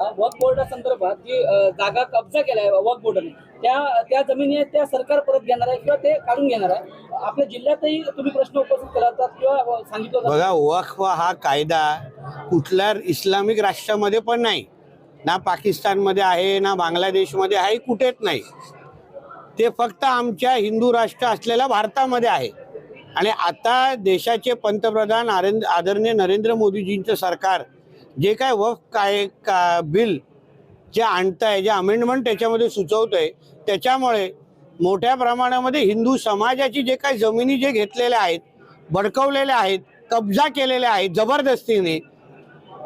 वक्फ बोर्डा संदर्भात जी जागा कब्जा केलाय वक्फ बोर्डाने त्या जमिनी आहेत त्या सरकार परत घेणार आहे किंवा ते काढून घेणार आहे। आपल्या जिल्ह्यातही तुम्ही प्रश्न उपस्थित केला होता किंवा सांगितलं होतं। बघा, वक्फ हा कायदा कुठल्या इस्लामिक राष्ट्रामध्ये पण नाही, ना पाकिस्तानमध्ये आहे, ना बांगलादेशमध्ये आहे, कुठेच नाही। ते फक्त आमच्या हिंदू राष्ट्र असलेल्या भारतामध्ये आहे। आणि आता देशाचे पंतप्रधान आदरणीय नरेंद्र मोदीजींचं सरकार जे काय वक्फ बिल जे आणतंय, जे अमेंडमेंट त्याच्यामध्ये सुचवतंय, त्याच्यामुळे मोठ्या प्रमाणामध्ये हिंदू समाजाची जे काही जमिनी जे घेतलेल्या आहेत, बडकवलेल्या आहेत, कब्जा केलेल्या आहेत जबरदस्तीने,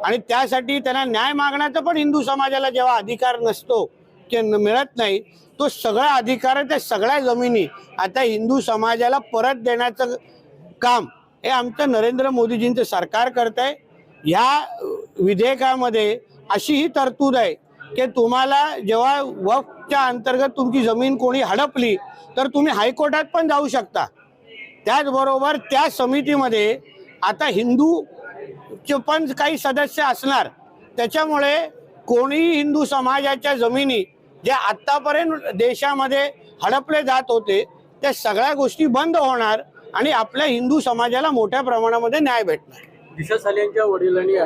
आणि त्यासाठी त्यांना न्याय मागण्याचा पण हिंदू समाजाला जेव्हा अधिकार नसतो, ते मिळत नाही, तो सगळा अधिकार त्या सगळ्या जमिनी आता हिंदू समाजाला परत देण्याचं काम हे आमचं नरेंद्र मोदीजींचं सरकार करत आहे। ह्या विधेयकामध्ये अशी ही तरतूद आहे की तुम्हाला जेव्हा वक्फच्या अंतर्गत तुमची जमीन कोणी हडपली तर तुम्ही हायकोर्टात पण जाऊ शकता। त्याचबरोबर त्या समितीमध्ये आता हिंदूचे पण काही सदस्य असणार, त्याच्यामुळे कोणीही हिंदू समाजाच्या जमिनी जे आतापर्यंत देशामध्ये हडपले जात होते त्या सगळ्या गोष्टी बंद होणार आणि आपल्या हिंदू समाजाला मोठ्या प्रमाणामध्ये न्याय भेटणार। दिशा सालेंच्या वडिलांनी